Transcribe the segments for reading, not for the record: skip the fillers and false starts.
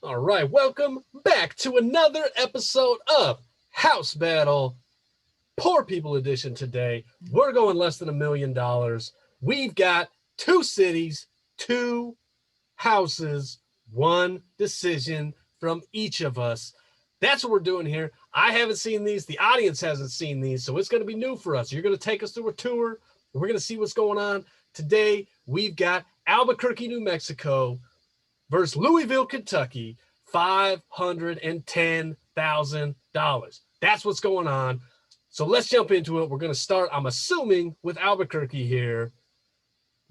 All right, welcome back to another episode of House Battle, Poor People Edition today. We're going less than $1 million. We've got 2 cities, 2 houses, 1 decision from each of us. That's what we're doing here. I haven't seen these. The audience hasn't seen these, so it's going to be new for us. You're going to take us through a tour. We're going to see what's going on. Today, we've got Albuquerque, New Mexico versus Louisville, Kentucky, $510,000. That's what's going on. So let's jump into it. We're going to start, I'm assuming, with Albuquerque here.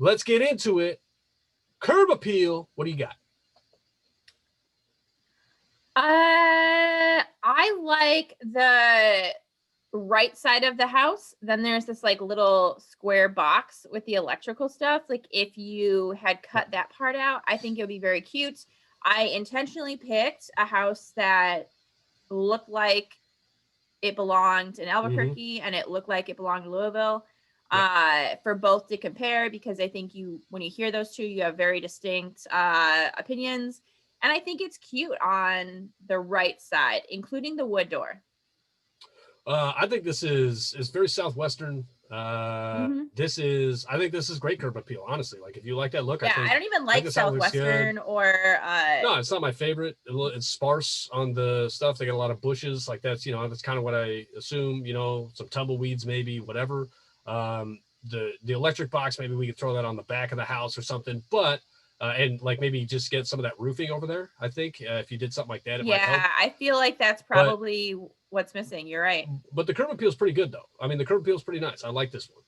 Let's get into it. Curb appeal. What do you got? I like the right side of the house. Then there's this like little square box with the electrical stuff. Like if you had cut that part out, I think it would be very cute. I intentionally picked a house that looked like it belonged in Albuquerque and it looked like it belonged in Louisville for both to compare, because I think when you hear those two, you have very distinct opinions. And I think it's cute on the right side, including the wood door. I think this is very Southwestern. I think this is great curb appeal, honestly. Like if you like that look, I don't even like Southwestern or no, it's not my favorite. It's sparse on the stuff. They got a lot of bushes, like that's kind of what I assume, some tumbleweeds, maybe, whatever. The electric box, maybe we could throw that on the back of the house or something, but and like maybe just get some of that roofing over there. I think if you did something like that, it might help. I feel like that's probably what's missing. You're right. But the curb appeal is pretty good, though. I mean, the curb appeal is pretty nice. I like this one.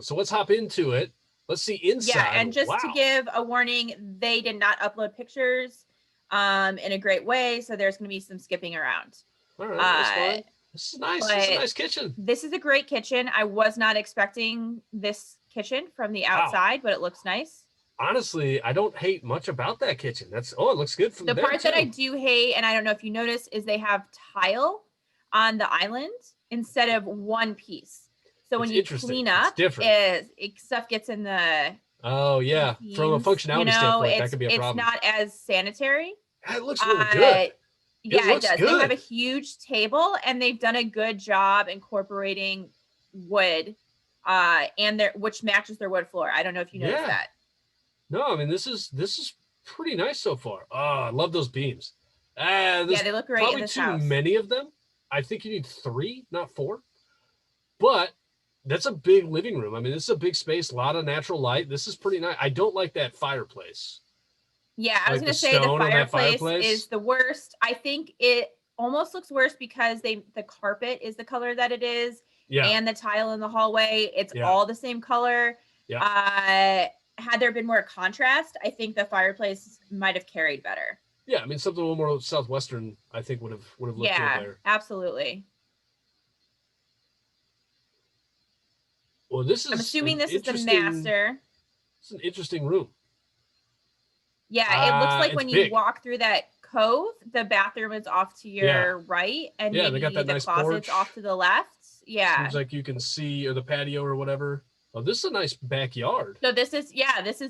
So let's hop into it. Let's see inside. Yeah, and just to give a warning, they did not upload pictures in a great way, so there's going to be some skipping around. All right, that's fine. This is nice. This is a nice kitchen. This is a great kitchen. I was not expecting this kitchen from the outside, but it looks nice. Honestly, I don't hate much about that kitchen. It looks good from there. The part that I do hate, and I don't know if you notice, is they have tile on the island instead of one piece. So when you clean up, stuff gets in the from a functionality standpoint, that could be a problem. It's not as sanitary. It looks really good. It does. Good. They have a huge table, and they've done a good job incorporating wood, which matches their wood floor. I don't know if you noticed that. No, I mean this is pretty nice so far. Oh, I love those beams. They look great in this house. Probably too many of them. I think you need 3, not 4. But that's a big living room. I mean, this is a big space, a lot of natural light. This is pretty nice. I don't like that fireplace. Yeah, I was going to say the fireplace is the worst. I think it almost looks worse because the carpet is the color that it is, and the tile in the hallway, it's all the same color. Yeah. Had there been more contrast, I think the fireplace might have carried better. Yeah, I mean something a little more Southwestern, I think would have looked good there. Yeah, absolutely. Well, I'm assuming this is the master. It's an interesting room. Yeah, it looks like when you walk through that cove, the bathroom is off to your right, and maybe they got that nice closet's off to the left. Yeah, seems like you can see, or the patio or whatever. Oh, this is a nice backyard. So this is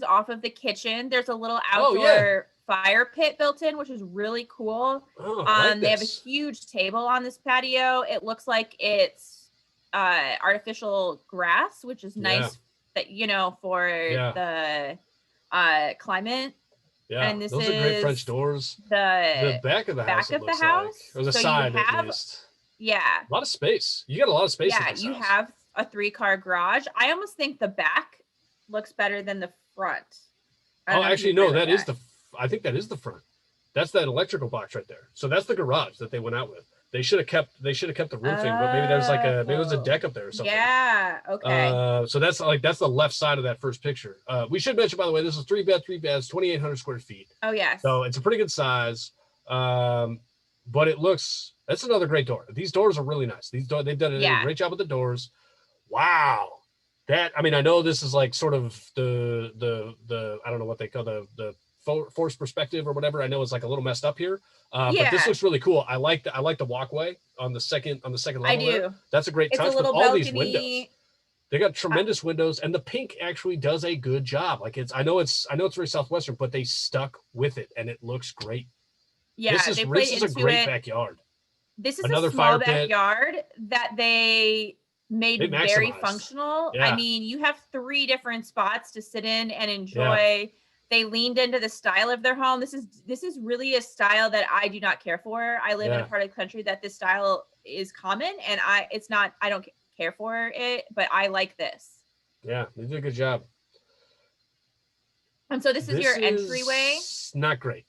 off of the kitchen. There's a little outdoor fire pit built in, which is really cool. They have a huge table on this patio. It looks like it's artificial grass, which is nice that for the climate. Yeah, and those are great French doors. The back of the house. Or the side at least. Yeah. A lot of space. You got a lot of space. Yeah, you have a 3-car garage. I almost think the back looks better than the front. Oh, actually, no, I think that is the front. That's that electrical box right there. So that's the garage that they went out with. They should have kept the roofing, but maybe there's maybe there's a deck up there or something. Yeah. Okay. So that's the left side of that first picture. We should mention, by the way, this is 3 beds, 2,800 square feet. Oh yes. So it's a pretty good size. But that's another great door. These doors are really nice. They've done a great job with the doors. Wow. I know this is like sort of the I don't know what they call the forced perspective or whatever. I know it's like a little messed up here. But this looks really cool. I like the walkway on the second level. I do. There. That's a great touch with all these windows. They got tremendous windows, and the pink actually does a good job. Like I know it's very Southwestern, but they stuck with it, and it looks great. Yeah, they played this is a into great it. backyard. This is Another a small fire pit. backyard that they made They very maximized. functional. I Yeah. mean, you have 3 different spots to sit in and Yeah. enjoy. They leaned into the style of their home. This is really a style that I do not care for. I live in a Yeah. part of the country that this style is common, and I don't care for it, but I like this. Yeah, they did a good job. And so this is your entryway. Not great.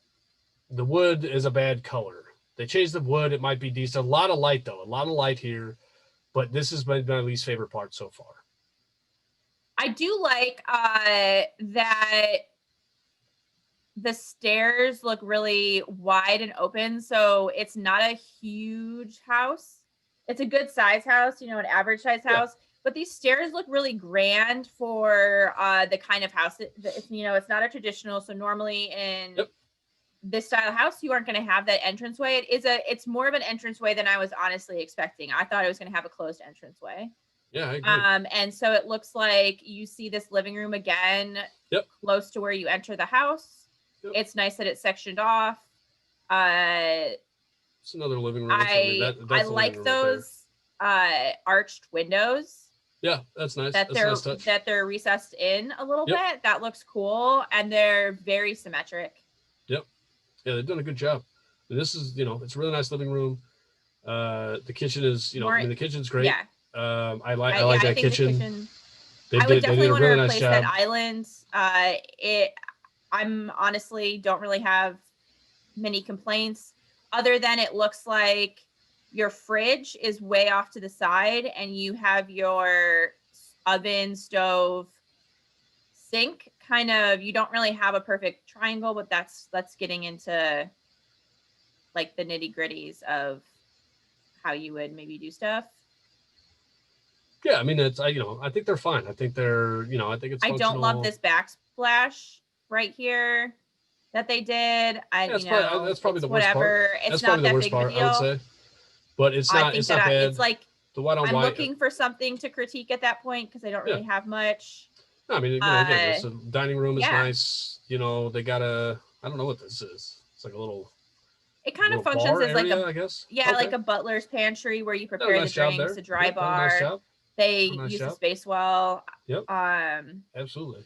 The wood is a bad color. They changed the wood. It might be decent. A lot of light, though. A lot of light here. But this is my least favorite part so far. I do like that the stairs look really wide and open. So it's not a huge house. It's a good size house, an average size house. Yeah. But these stairs look really grand for the kind of house that it's not a traditional. So normally in this style house, you aren't going to have that entranceway. It's more of an entranceway than I was honestly expecting. I thought it was going to have a closed entranceway. Yeah, I agree. And so it looks like you see this living room again, close to where you enter the house. Yep. It's nice that it's sectioned off. It's another living room. I like those arched windows. Yeah, that's nice. That they're recessed in a little bit. That looks cool, and they're very symmetric. Yep. Yeah, they've done a good job. And this is, it's a really nice living room. The kitchen is, the kitchen's great. Yeah. I like that kitchen. I would definitely want to replace that island. I'm honestly don't really have many complaints, other than it looks like your fridge is way off to the side and you have your oven, stove, sink kind of, you don't really have a perfect triangle, but that's getting into like the nitty gritties of how you would maybe do stuff. Yeah, I mean, I think they're fine. I think they're, I think it's functional. I don't love this backsplash right here that they did. That's probably the worst part. It's not that big of a deal, I would say. But it's not bad. It's like the white on I'm white. looking for something to critique at that point because I don't really have much. No, I mean, again, the dining room is nice. They got I don't know what this is. It's like a little. It kind of functions as like I guess. Yeah, like a butler's pantry where you prepare the drinks, a dry bar. Nice job. They use the space well. Yep. Absolutely.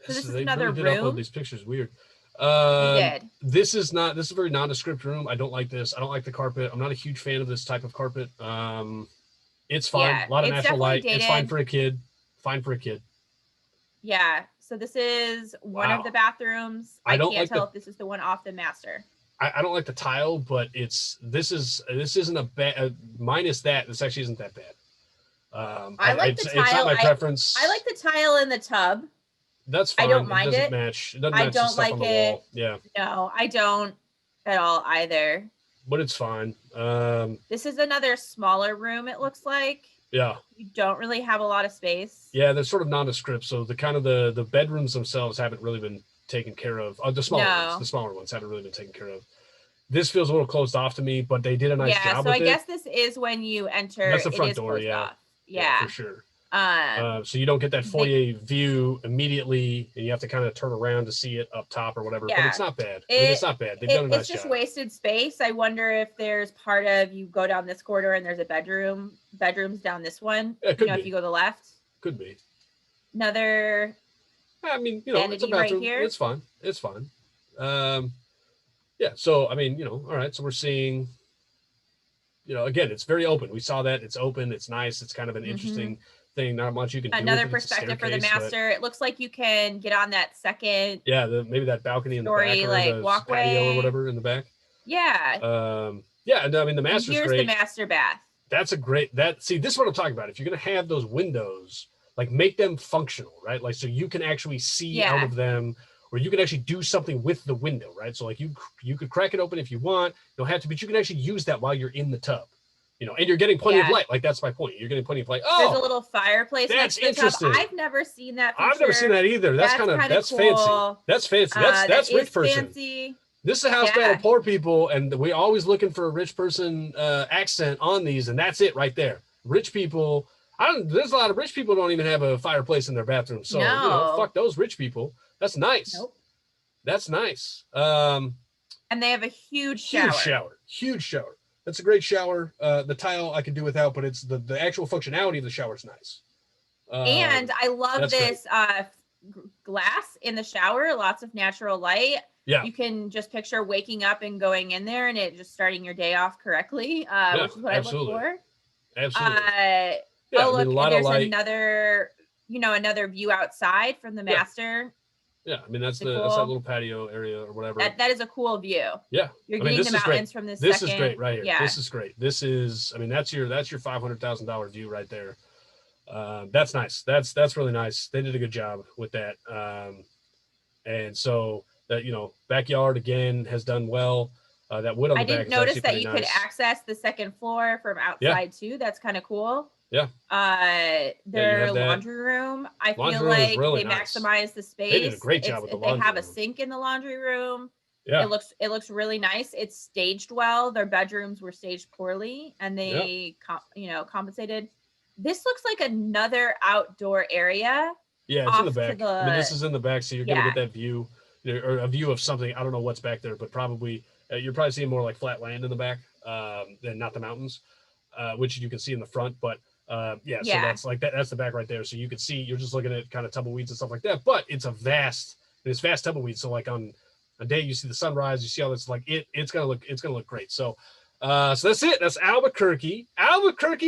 So this is another room. Did upload these pictures weird. They did. This is a very nondescript room. I don't like this. I don't like the carpet. I'm not a huge fan of this type of carpet. It's fine. Yeah, a lot of natural light. Dated. It's fine for a kid. Yeah. So this is one of the bathrooms. I can't tell if this is the one off the master. I don't like the tile, but this isn't a bad minus that. This actually isn't that bad. I like the tile. It's not my preference. I like the tile in the tub. That's fine. I don't mind it. It doesn't match I don't like it. Wall. Yeah. No, I don't at all either. But it's fine. This is another smaller room, it looks like. Yeah. You don't really have a lot of space. Yeah, they're sort of nondescript. So the kind of the bedrooms themselves haven't really been taken care of. The smaller ones haven't really been taken care of. This feels a little closed off to me, but they did a nice job with it. So I guess this is when you enter. That's the front door, off. Yeah, for sure. So you don't get that foyer view immediately, and you have to kind of turn around to see it up top or whatever. Yeah. But it's not bad. It's not bad. They've done a nice job. It's just wasted space. I wonder if there's part of you go down this corridor and there's a bedrooms down this one. Yeah, could be. If you go to the left. Could be. Another. I mean, it's a bathroom. Right here. It's fine. Yeah. So I mean, all right. So we're seeing. Again, it's very open. We saw that it's open. It's nice. It's kind of an interesting thing. Not much you can do. Another perspective for the master. It looks like you can get on that second. Yeah, maybe that balcony in the back, or like walkway patio or whatever in the back. Yeah. Yeah, and I mean the master's great. Here's the master bath. That's a great. See, this is what I'm talking about. If you're gonna have those windows, like make them functional, right? Like so you can actually see out of them. Or you can actually do something with the window, right? So like you could crack it open if you want. You don't have to, but you can actually use that while you're in the tub, and you're getting plenty of light. Like that's my point. You're getting plenty of light. Oh, there's a little fireplace. That's interesting. I've never seen that feature. I've never seen that either. That's cool. fancy. That's fancy. That's rich person. Fancy. This is a house battle poor people, and we're always looking for a rich person accent on these, and that's it right there. Rich people. There's a lot of rich people who don't even have a fireplace in their bathroom. So fuck those rich people. That's nice. Nope. That's nice. And they have a huge shower. Huge shower. That's a great shower. The tile I could do without, but it's the actual functionality of the shower is nice. And I love this glass in the shower, lots of natural light. Yeah. You can just picture waking up and going in there and it just starting your day off correctly, which is what I look for. Absolutely. Oh, look, there's another, another view outside from the master. Yeah, I mean, that's that little patio area or whatever. That is a cool view. Yeah. You're getting the mountains from this This is great right here. Yeah. This is great. This is, I mean, that's your $500,000 view right there. That's nice. That's really nice. They did a good job with that. And so that, backyard again has done well. That wood on the back. I didn't notice that you could access the second floor from outside too. That's kind of cool. Yeah. Their laundry room. I feel like they maximize the space. They did a great job with the laundry room. They have a sink in the laundry room. Yeah. It looks really nice. It's staged well. Their bedrooms were staged poorly, and they compensated. This looks like another outdoor area. Yeah, it's in the back. I mean, this is in the back, so you're gonna get that view, or a view of something. I don't know what's back there, but probably you're probably seeing more like flat land in the back than not the mountains, which you can see in the front. But so that's like that. That's the back right there. So you can see you're just looking at kind of tumbleweeds and stuff like that. But it's vast tumbleweeds. So like on a day you see the sunrise, you see all this. Like it's gonna look great. So that's it. That's Albuquerque,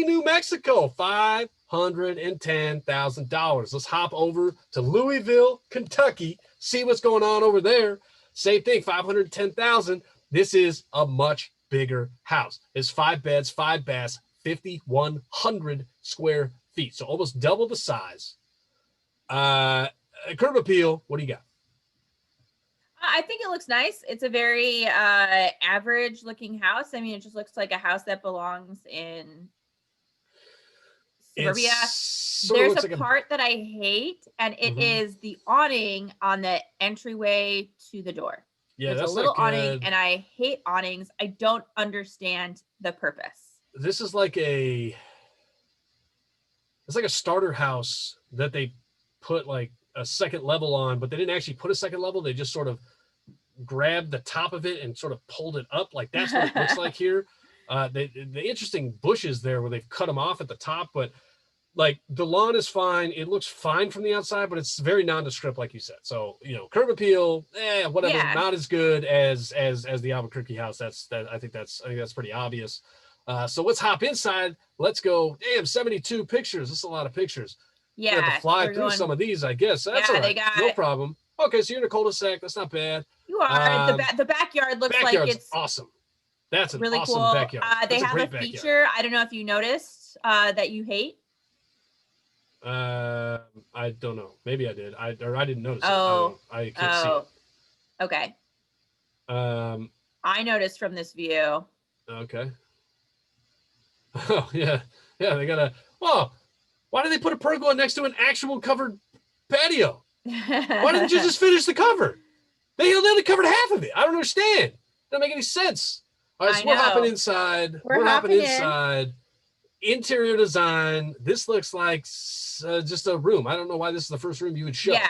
New Mexico. $510,000. Let's hop over to Louisville, Kentucky. See what's going on over there. Same thing. $510,000. This is a much bigger house. It's 5 beds, 5 baths. 5,100 square feet, so almost double the size. Curb appeal, what do you got? I think it looks nice. It's a very average looking house. I mean, it just looks like a house that belongs in suburbia. There's a part that I hate, and it is the awning on the entryway to the door. Yeah, there's a little awning, and I hate awnings. I don't understand the purpose. This is like it's like a starter house that they put like a second level on, but they didn't actually put a second level. They just sort of grabbed the top of it and sort of pulled it up. Like that's what it looks like here. The interesting bushes there where they've cut them off at the top, but like the lawn is fine. It looks fine from the outside, but it's very nondescript, like you said. So, curb appeal, whatever, not as good as the Albuquerque house. I think that's pretty obvious. So let's hop inside. Let's go. Damn, 72 pictures. This is a lot of pictures. Yeah. You have to fly through some of these, I guess. That's all right. No problem. Okay, so you're in a cul-de-sac. That's not bad. You are. The backyard looks like it's awesome. That's an really awesome cool. backyard. They have a feature. I don't know if you noticed that you hate. I don't know. Maybe I did. I didn't notice it. I can't see it. Okay. I noticed from this view. Okay. Oh yeah. They got why did they put a pergola next to an actual covered patio? Why didn't you just finish the cover? They only covered half of it. I don't understand. Doesn't make any sense. All right, so we're hopping inside. We're hopping inside. Interior design. This looks like just a room. I don't know why this is the first room you would show. Yeah,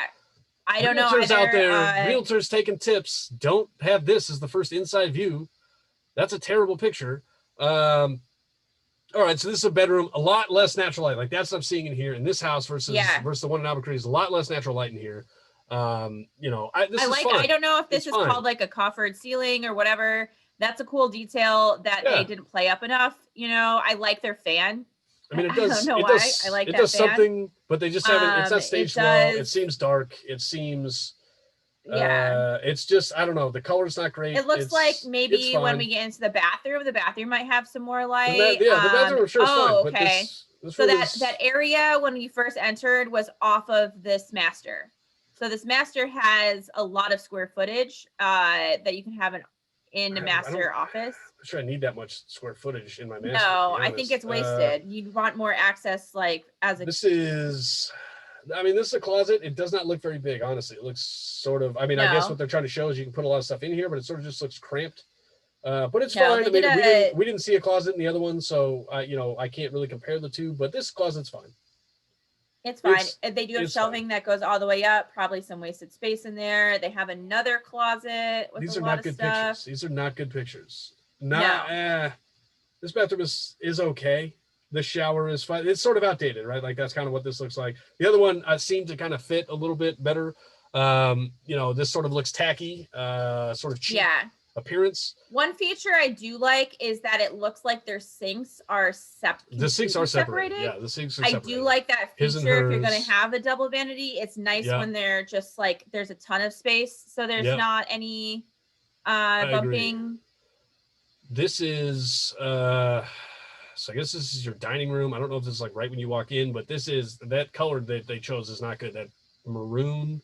I don't know. Realtors out there, realtors taking tips. Don't have this as the first inside view. That's a terrible picture. All right, so this is a bedroom, a lot less natural light. Like that's what I'm seeing in here in this house versus the one in Albuquerque is a lot less natural light in here. This is fun. I don't know if this is called like a coffered ceiling or whatever. That's a cool detail that they didn't play up enough. I like their fan. I mean, it does. I don't know why. I like it that does fan. something, but they just haven't. It's not staged well. It seems dark. It seems. It's just I don't know. The color's not great. It looks like maybe when we get into the bathroom might have some more light. The bathroom I'm sure is fine. Okay. But so that area when we first entered was off of this master. So this master has a lot of square footage that you can have in a master office. I'm sure I need that much square footage in my master. No, I think it's wasted. You'd want more access, like as a. This is a closet. It does not look very big, honestly. It looks sort of. I guess what they're trying to show is you can put a lot of stuff in here, but it sort of just looks cramped. But it's fine. I mean, we didn't see a closet in the other one, so I can't really compare the two. But this closet's fine. It's fine. It's They do have it's fine. shelving that goes all the way up, probably some wasted space in there. They have another closet with These a are lot not of good stuff. pictures. These are not good pictures. No. This bathroom is okay. The shower is fine. It's sort of outdated, right? Like that's kind of what this looks like. The other one seemed to kind of fit a little bit better. You know, this sort of looks tacky, sort of cheap Yeah. appearance. One feature I do like is that it looks like their sinks are The sinks are separated. separated. Yeah, the sinks are I separated. do like that His and feature if you're going hers. to have a double vanity. It's nice Yeah. when they're just like there's a ton of space, so there's Yep. not any I agree. bumping. This is so I guess this is your dining room. I don't know if this is like right when you walk in, but this is that color that they chose is not good. That maroon,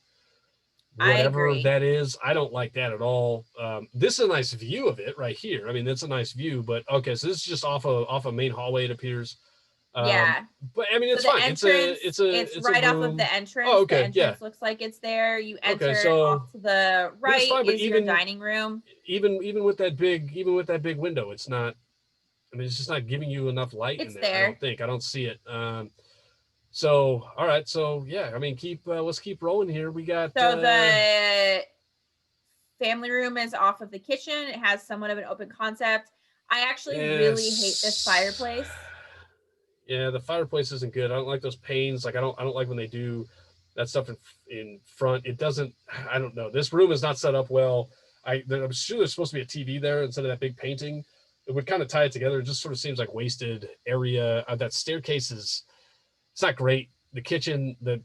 whatever that is, I don't like that at all. This is a nice view of it right here. I mean, that's a nice view, but okay, so this is just off a main hallway, it appears. Yeah, but I mean, it's so fine. It's right off of room. the entrance. Oh, okay, the entrance looks like it's there. You enter Okay, so off to the right fine, but is your dining room. Even with that big window, it's not. I mean, it's just not giving you enough light in there. I don't see it. So all right, so yeah, I mean, let's keep rolling here. We got the family room is off of the kitchen. It has somewhat of an open concept. I actually really hate this fireplace. Yeah, the fireplace isn't good. I don't like those panes. Like I don't like when they do that stuff in front. It doesn't. I don't know. This room is not set up well. I'm sure there's supposed to be a TV there instead of that big painting. It would kind of tie it together. It just sort of seems like wasted area. That staircase it's not great. The kitchen, the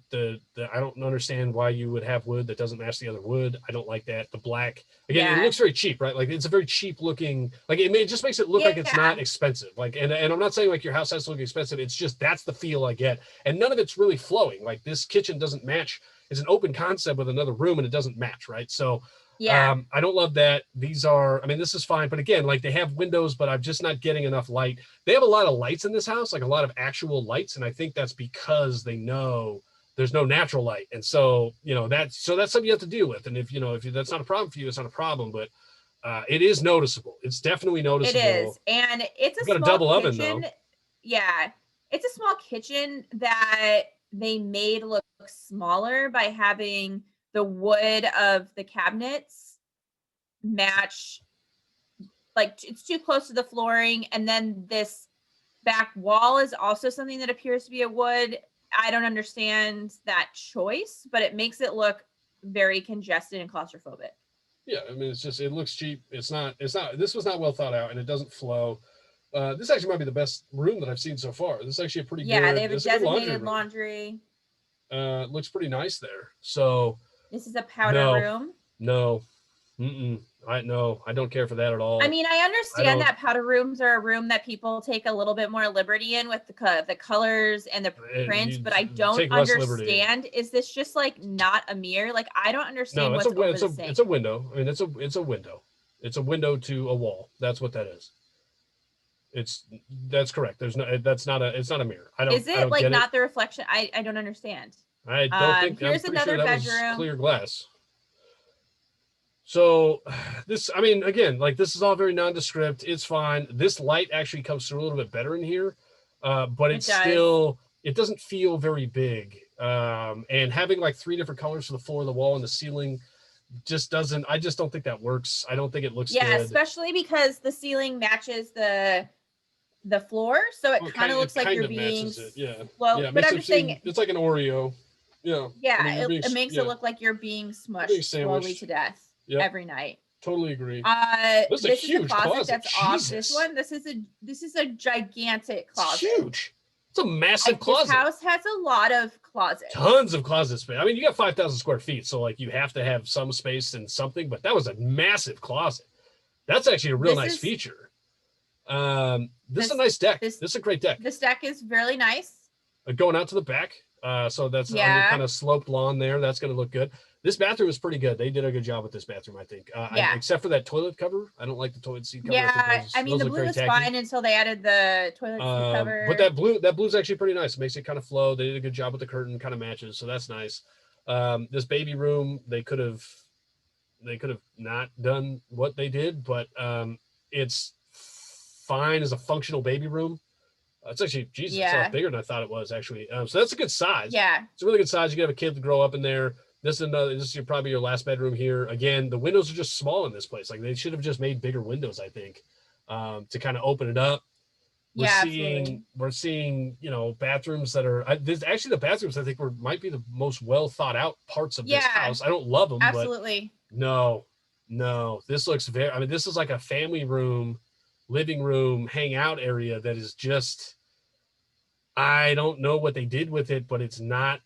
I don't understand why you would have wood that doesn't match the other wood. I don't like that. The black, again, it looks very cheap, right? Like it's a very cheap looking, like it just makes it look like it's not expensive. Like, and I'm not saying like your house has to look expensive. It's just, that's the feel I get. And none of it's really flowing. Like this kitchen doesn't match. It's an open concept with another room and it doesn't match, right? So I don't love that. These are, I mean, this is fine, but again, like they have windows, but I'm just not getting enough light. They have a lot of lights in this house, like a lot of actual lights. And I think that's because they know there's no natural light. And so, you know, that's something you have to deal with. And if that's not a problem for you, it's not a problem, but it is noticeable. It's definitely noticeable. It is. And it's a small double kitchen. Oven, though. Yeah. It's a small kitchen that they made look smaller by having the wood of the cabinets match, like it's too close to the flooring. And then this back wall is also something that appears to be a wood. I don't understand that choice, but it makes it look very congested and claustrophobic. Yeah, I mean, it looks cheap. This was not well thought out and it doesn't flow. This actually might be the best room that I've seen so far. This is actually a pretty good. Yeah, they have a designated laundry. It looks pretty nice there. So this is a powder room. No. I don't care for that at all. I mean, I understand that powder rooms are a room that people take a little bit more liberty in with the colors and the print, but I don't understand. Is this just like not a mirror? Like I don't understand what's over the sink. It's a window. I mean, it's a window. It's a window to a wall. That's what that is. That's correct. It's not a mirror. Is it like not the reflection? I don't understand. I don't think. Here's another bedroom. Clear glass. So this, I mean, again, like this is all very nondescript. It's fine. This light actually comes through a little bit better in here, but it doesn't feel very big. And having like 3 different colors for the floor, the wall, and the ceiling just doesn't. I just don't think that works. I don't think it looks good. Yeah, especially because the ceiling matches the floor, so it kind of looks like you're being slow. Yeah, but I'm just saying, it's like an Oreo. Yeah. Yeah, I mean, it makes it look like you're being smushed slowly to death every night. Totally agree. This is a huge closet that's off this one. This is a gigantic closet. It's huge. It's a massive closet. This house has a lot of closets. Tons of closet space. I mean, you got 5,000 square feet, so like you have to have some space and something. But that was a massive closet. That's actually a real nice feature. This is a nice deck. This is a great deck. This deck is really nice. Going out to the back. So that's on the kind of sloped lawn there. That's going to look good. This bathroom is pretty good. They did a good job with this bathroom, I think. Except for that toilet cover. I don't like the toilet seat cover. Yeah, I mean, the blue was fine until they added the toilet seat cover. But that blue's actually pretty nice. It makes it kind of flow. They did a good job with the curtain, kind of matches. So that's nice. This baby room, they could have not done what they did, but it's fine as a functional baby room. It's actually, Jesus, it's a Yeah. lot bigger than I thought it was actually. So that's a good size. Yeah. It's a really good size. You can have a kid to grow up in there. This is probably your last bedroom here. Again, the windows are just small in this place. Like they should have just made bigger windows, I think, to kind of open it up. Absolutely. We're seeing, bathrooms that are actually the bathrooms I think might be the most well thought out parts of this house. I don't love them, absolutely. but no, this looks this is like a family room, living room, hangout area that is just, I don't know what they did with it, but it's not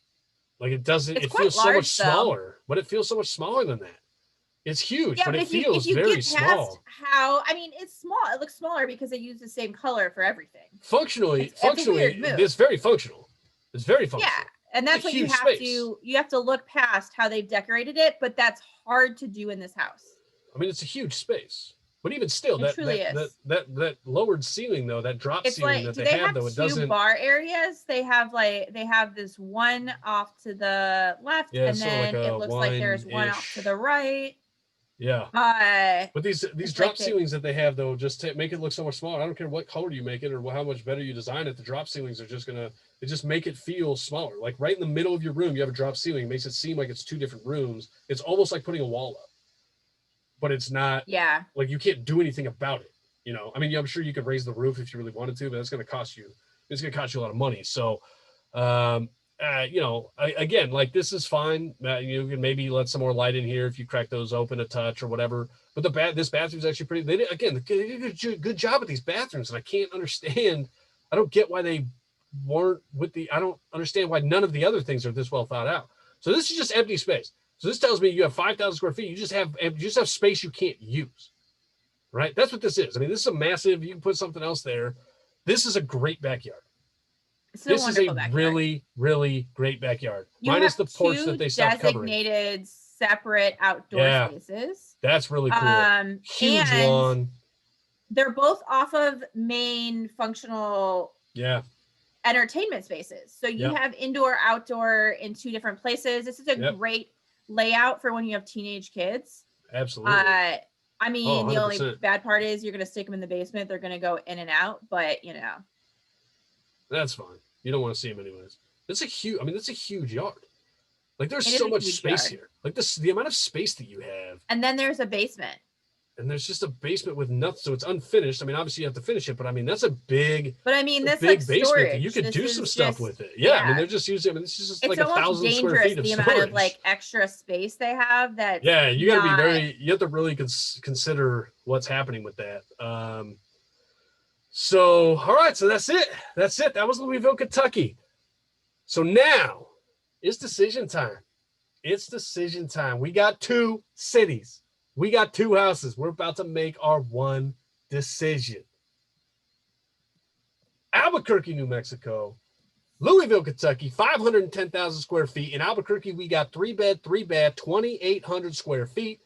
like it feels so much smaller, but it feels so much smaller than that. It's huge, but it feels very small. It's small. It looks smaller because they use the same color for everything. Functionally, it's very functional. It's very functional. Yeah, and that's what you have to look past how they've decorated it, but that's hard to do in this house. I mean, it's a huge space, but even still, that lowered ceiling though, that drop ceiling that they have though, it doesn't. Bar areas. They have this one off to the left, and then it looks like there's one off to the right. Yeah. But these drop ceilings that they have though, just to make it look so much smaller. I don't care what color you make it or how much better you design it. The drop ceilings are just make it feel smaller. Like right in the middle of your room, you have a drop ceiling. It makes it seem like it's two different rooms. It's almost like putting a wall up, but it's not. Yeah. Like you can't do anything about it. I'm sure you could raise the roof if you really wanted to, but that's going to cost you. It's going to cost you a lot of money. So, again, like this is fine. You can maybe let some more light in here if you crack those open a touch or whatever. But this bathroom's actually pretty. They did a good job at these bathrooms, and I can't understand. I don't get why they weren't I don't understand why none of the other things are this well thought out. So this is just empty space. So this tells me you have 5,000 square feet. You just have space you can't use, right? That's what this is. I mean, this is a massive. You can put something else there. This is a great backyard. This is a really, really great backyard. Minus the porch that they stopped covering. Designated separate outdoor spaces. That's really cool. Huge lawn. They're both off of main functional entertainment spaces. So you have indoor, outdoor in two different places. This is a great layout for when you have teenage kids. Absolutely. The only bad part is you're going to stick them in the basement. They're going to go in and out, but that's fine. You don't want to see them anyways. That's a huge yard. Like there's so much space here. Like the amount of space that you have. And then there's a basement. And there's just a basement with nothing, so it's unfinished. I mean, obviously you have to finish it, but that's a big. But I mean, that's big like basement storage. That you could do some stuff with it. Yeah, I mean, they're just using. I mean, it's just like 1,000 square feet of the storage. amount of like extra space they have. That you got to be you have to really consider what's happening with that. So all right, so that's it. That was Louisville, Kentucky. So now it's decision time. We got two cities. We got two houses. We're about to make our one decision. Albuquerque, New Mexico. Louisville, Kentucky, 510,000 square feet. In Albuquerque, we got 3-bed, 2,800 square feet.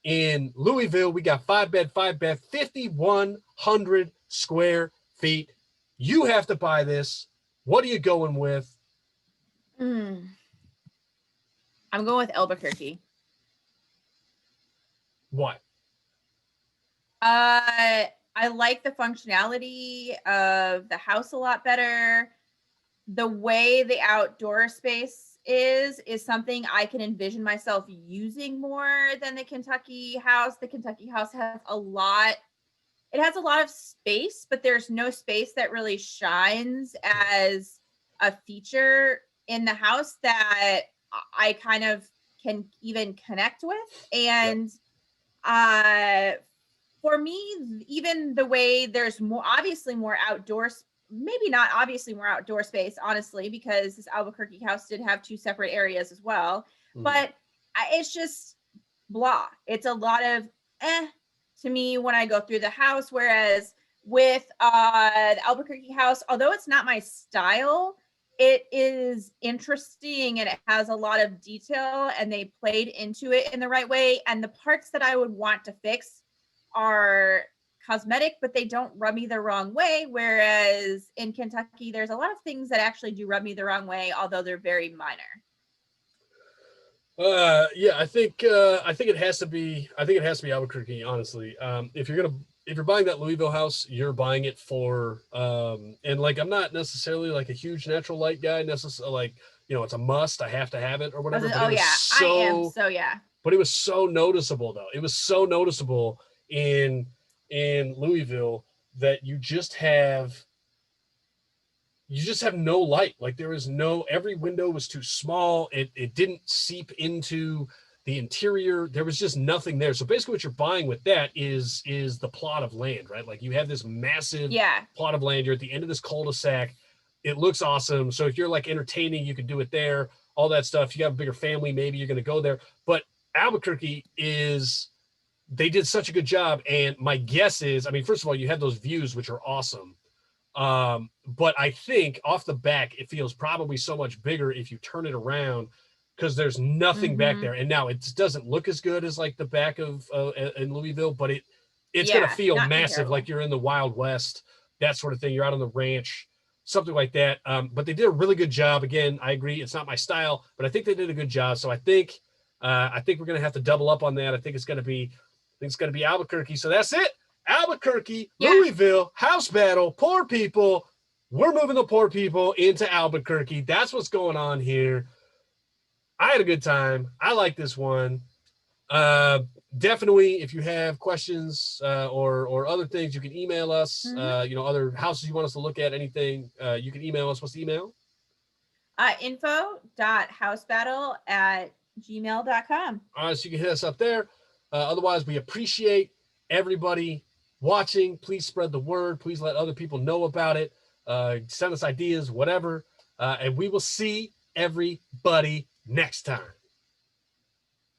In Louisville, we got 5-bed, 5,100 square feet. You have to buy this. What are you going with? I'm going with Albuquerque. What? I like the functionality of the house a lot better. The way the outdoor space is something I can envision myself using more than the Kentucky house. The Kentucky house has a lot of space, but there's no space that really shines as a feature in the house that I kind of can even connect with. And for me, even the way there's more outdoor, maybe not obviously more outdoor space, honestly, because this Albuquerque house did have two separate areas as well. But it's just blah. It's a lot of to me when I go through the house. Whereas with the Albuquerque house, although it's not my style, it is interesting and it has a lot of detail and they played into it in the right way. And the parts that I would want to fix are cosmetic, but they don't rub me the wrong way. Whereas in Kentucky, there's a lot of things that actually do rub me the wrong way, although they're very minor. I think it has to be Albuquerque, honestly. If if you're buying that Louisville house, you're buying it for, and like, I'm not necessarily like a huge natural light guy, necessarily like, you know, it's a must, I have to have it or whatever. But it was I am. So yeah. But it was so noticeable though. It was so noticeable in Louisville that you just have no light. Like there was no, every window was too small. It didn't seep into the interior. There was just nothing there. So basically what you're buying with that is the plot of land, right? Like you have this massive plot of land. You're at the end of this cul-de-sac. It looks awesome. So if you're like entertaining, you could do it there, all that stuff. You have a bigger family, maybe you're going to go there. But Albuquerque they did such a good job. And my guess is, I mean, first of all, you have those views, which are awesome. But I think off the back, it feels probably so much bigger if you turn it around, because there's nothing back there. And now it doesn't look as good as like the back of in Louisville, but it's going to feel massive. Comparable. Like you're in the Wild West, that sort of thing. You're out on the ranch, something like that. But they did a really good job. Again, I agree. It's not my style, but I think they did a good job. So I think we're going to have to double up on that. I think it's going to be Albuquerque. So that's it. Albuquerque, Louisville, house battle, poor people. We're moving the poor people into Albuquerque. That's what's going on here. I had a good time. I like this one. Definitely, if you have questions or other things, you can email us. Other houses you want us to look at, anything, you can email us. What's the email? info.housebattle@gmail.com. All right, so you can hit us up there. Otherwise, we appreciate everybody watching. Please spread the word. Please let other people know about it. Send us ideas, whatever. And we will see everybody next time.